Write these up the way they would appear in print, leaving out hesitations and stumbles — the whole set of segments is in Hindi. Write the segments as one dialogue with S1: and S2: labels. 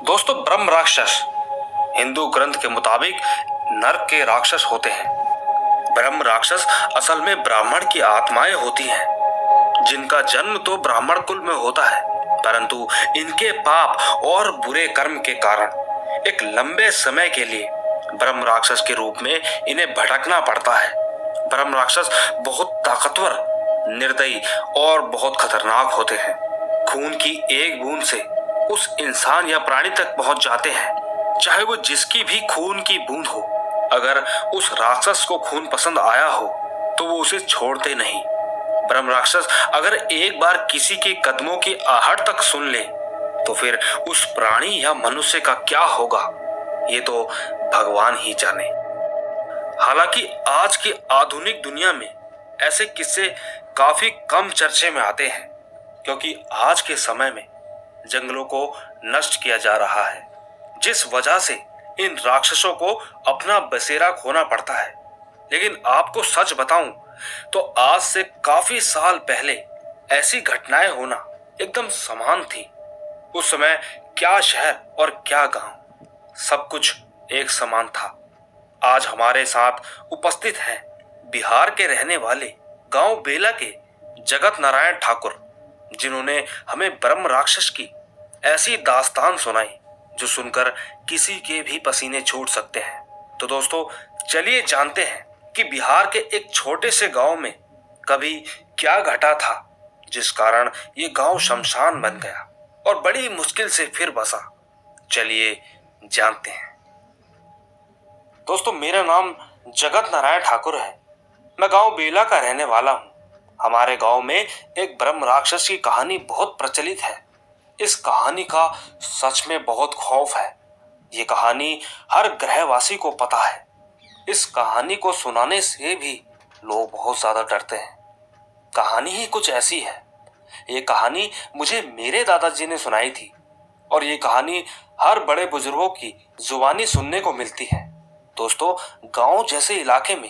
S1: दोस्तों, ब्रह्म राक्षस हिंदू ग्रंथ के मुताबिक नरक के राक्षस होते हैं। ब्रह्म राक्षस असल में ब्राह्मण की आत्माएं होती हैं, जिनका जन्म तो ब्राह्मण कुल में होता है, परंतु इनके पाप और बुरे कर्म के कारण एक लंबे समय के लिए ब्रह्म राक्षस के रूप में इन्हें भटकना पड़ता है। ब्रह्म राक्षस बहुत ताकतवर, निर्दयी और बहुत खतरनाक होते हैं। खून की एक बूंद से उस इंसान या प्राणी तक पहुंच जाते हैं, चाहे वो जिसकी भी खून की बूंद हो। अगर उस राक्षस को खून पसंद आया हो तो वो उसे छोड़ते नहीं। ब्रह्म राक्षस अगर एक बार किसी के कदमों की आहट तक सुन ले तो फिर उस प्राणी या मनुष्य का क्या होगा, ये तो भगवान ही जाने। हालांकि आज की आधुनिक दुनिया में ऐसे किस्से काफी कम चर्चे में आते हैं, क्योंकि आज के समय में जंगलों को नष्ट किया जा रहा है, जिस वजह से इन राक्षसों को अपना बसेरा खोना पड़ता है। लेकिन आपको सच बताऊं तो आज से काफी साल पहले ऐसी घटनाएं होना एकदम समान थी। उस समय क्या शहर और क्या गांव, सब कुछ एक समान था। आज हमारे साथ उपस्थित हैं बिहार के रहने वाले गांव बेला के जगत नारायण ठाकुर, जिन्होंने हमें ब्रह्म राक्षस की ऐसी दास्तान सुनाई जो सुनकर किसी के भी पसीने छूट सकते हैं। तो दोस्तों, चलिए जानते हैं कि बिहार के एक छोटे से गांव में कभी क्या घटा था, जिस कारण ये गांव शमशान बन गया और बड़ी मुश्किल से फिर बसा। चलिए जानते हैं। दोस्तों, मेरा नाम जगत नारायण ठाकुर है। मैं गांव बेला का रहने वाला हूँ। हमारे गांव में एक ब्रह्म राक्षस की कहानी बहुत प्रचलित है। इस कहानी का सच में बहुत खौफ है। ये कहानी हर ग्रहवासी को पता है। इस कहानी को सुनाने से भी लोग बहुत ज्यादा डरते हैं। कहानी ही कुछ ऐसी है। ये कहानी मुझे मेरे दादाजी ने सुनाई थी और ये कहानी हर बड़े बुजुर्गों की जुबानी सुनने को मिलती है। दोस्तों, गांव जैसे इलाके में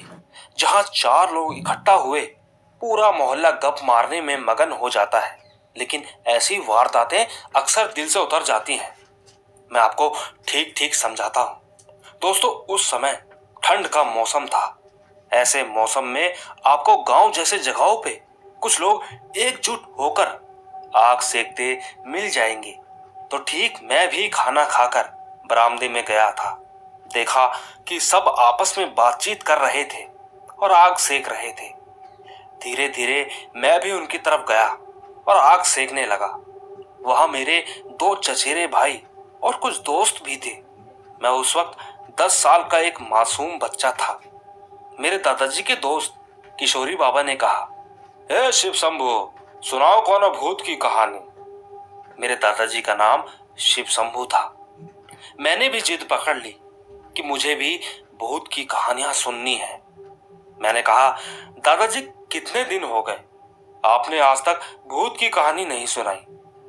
S1: जहां 4 लोग इकट्ठा हुए पूरा मोहल्ला गप मारने में मगन हो जाता है, लेकिन ऐसी वारदातें अक्सर दिल से उतर जाती हैं। मैं आपको ठीक ठीक समझाता हूँ। दोस्तों, उस समय ठंड का मौसम था। ऐसे मौसम में आपको गांव जैसे जगहों पे कुछ लोग एकजुट होकर आग सेकते मिल जाएंगे। तो ठीक मैं भी खाना खाकर बरामदे में गया था। देखा कि सब आपस में बातचीत कर रहे थे और आग सेक रहे थे। धीरे धीरे मैं भी उनकी तरफ गया और आग सेकने लगा। वहां मेरे 2 चचेरे भाई और कुछ दोस्त भी थे। मैं उस वक्त 10 साल का एक मासूम बच्चा था। मेरे दादाजी के दोस्त किशोरी बाबा ने कहा, हे शिव शंभू, सुनाओ कौन भूत की कहानी। मेरे दादाजी का नाम शिव शंभू था। मैंने भी जिद पकड़ ली कि मुझे भी भूत की कहानियां सुननी है। मैंने कहा, दादाजी कितने दिन हो गए, आपने आज तक भूत की कहानी नहीं सुनाई।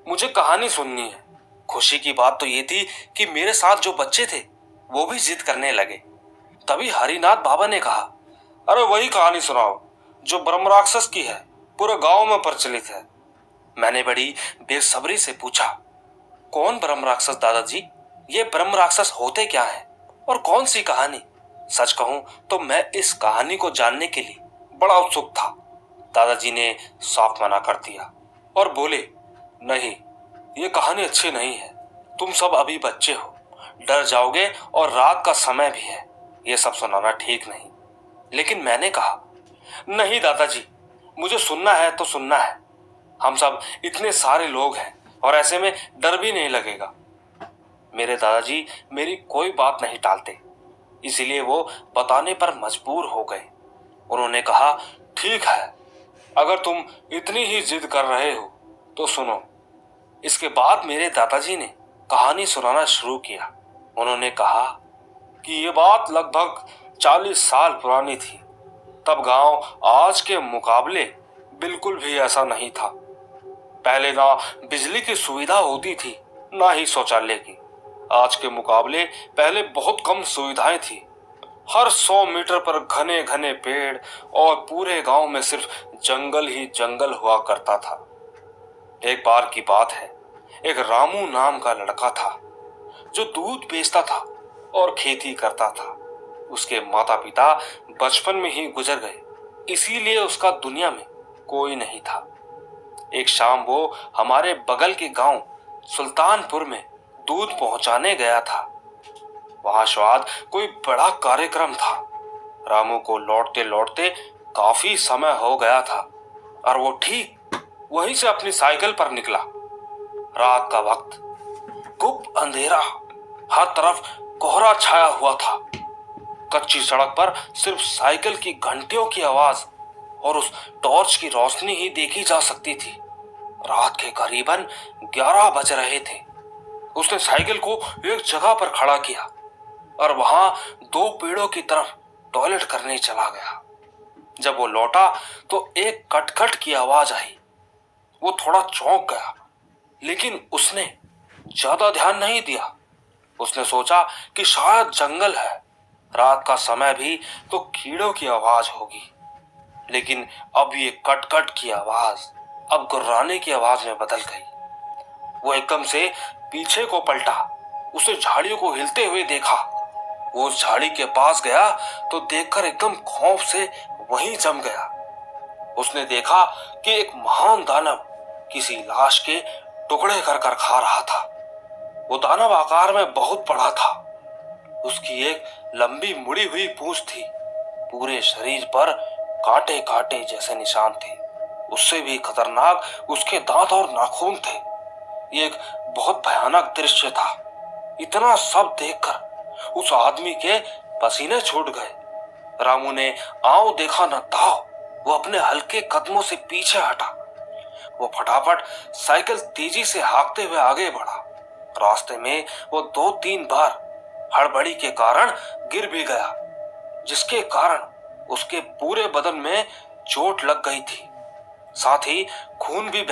S1: मुझे कहानी सुननी है। खुशी की बात तो ये थी कि मेरे साथ जो बच्चे थे वो भी जिद करने लगे। तभी हरिनाथ बाबा ने कहा, अरे वही कहानी सुनाओ जो ब्रह्म राक्षस की है, पूरे गांव में प्रचलित है। मैंने बड़ी बेसब्री से पूछा, कौन ब्रह्म राक्षस दादाजी? ये ब्रह्म राक्षस होते क्या है और कौन सी कहानी? सच कहूं तो मैं इस कहानी को जानने के लिए बड़ा उत्सुक था। दादाजी ने साफ मना कर दिया और बोले, नहीं, ये कहानी अच्छी नहीं है। तुम सब अभी बच्चे हो, डर जाओगे और रात का समय भी है, ये सब सुनाना ठीक नहीं। लेकिन मैंने कहा, नहीं दादाजी, मुझे सुनना है तो सुनना है। हम सब इतने सारे लोग हैं और ऐसे में डर भी नहीं लगेगा। मेरे दादाजी मेरी कोई बात नहीं टालते, इसीलिए वो बताने पर मजबूर हो गए। उन्होंने कहा, ठीक है, अगर तुम इतनी ही जिद कर रहे हो तो सुनो। इसके बाद मेरे दादाजी ने कहानी सुनाना शुरू किया। उन्होंने कहा कि ये बात लगभग 40 साल पुरानी थी। तब गांव आज के मुकाबले बिल्कुल भी ऐसा नहीं था। पहले ना बिजली की सुविधा होती थी, ना ही शौचालय की। आज के मुकाबले पहले बहुत कम सुविधाएं थी। हर 100 मीटर पर घने घने पेड़ और पूरे गांव में सिर्फ जंगल ही जंगल हुआ करता था। एक बार की बात है, एक रामू नाम का लड़का था। जो दूध बेचता था और खेती करता था। उसके माता पिता बचपन में ही गुजर गए, इसीलिए उसका दुनिया में कोई नहीं था। एक शाम वो हमारे बगल के गांव सुल्तानपुर में दूध पहुंचाने गया था। वहां शायद कोई बड़ा कार्यक्रम था। रामू को लौटते लौटते काफी समय हो गया था और वो ठीक वहीं से अपनी साइकिल पर निकला। रात का वक्त, गुप्त अंधेरा, हर तरफ कोहरा छाया हुआ था। कच्ची सड़क पर सिर्फ साइकिल की घंटियों की आवाज और उस टॉर्च की रोशनी ही देखी जा सकती थी। रात के करीबन 11 बज रहे थे। उसने साइकिल को एक जगह पर खड़ा किया और वहां 2 पेड़ों की तरफ टॉयलेट करने चला गया। जब वो लौटा तो एक कटकट की आवाज आई। वो थोड़ा चौंक गया, लेकिन उसने ज्यादा ध्यान नहीं दिया। उसने सोचा कि शायद जंगल है, रात का समय भी तो कीड़ों की आवाज होगी। लेकिन अब ये कटकट की आवाज अब गुर्राने की आवाज में बदल गई। वो एकदम से पीछे को पलटा। उसे झाड़ियों को हिलते हुए देखा। वो उस झाड़ी के पास गया तो देखकर एकदम खौफ से वहीं जम गया। उसने देखा कि एक महान दानव किसी लाश के टुकड़े कर कर खा रहा था। वो दानव आकार में बहुत बड़ा था। उसकी एक लंबी मुड़ी हुई पूंछ थी। पूरे शरीर पर कांटे कांटे जैसे निशान थे। उससे भी खतरनाक उसके दांत और नाखून थे। ये एक बहुत भयानक दृश्य था। इतना सब देखकर उस आदमी के पसीने छूट गए। रामू ने आओ देखा न ताओ, वो अपने हल्के कदमों से पीछे हटा। वो फटाफट साइकिल तेजी से हाँकते हुए आगे बढ़ा। रास्ते में वो 2-3 बार हड़बड़ी के कारण गिर भी गया, जिसके कारण उसके पूरे बदन में चोट लग गई थी। साथ ही खून भी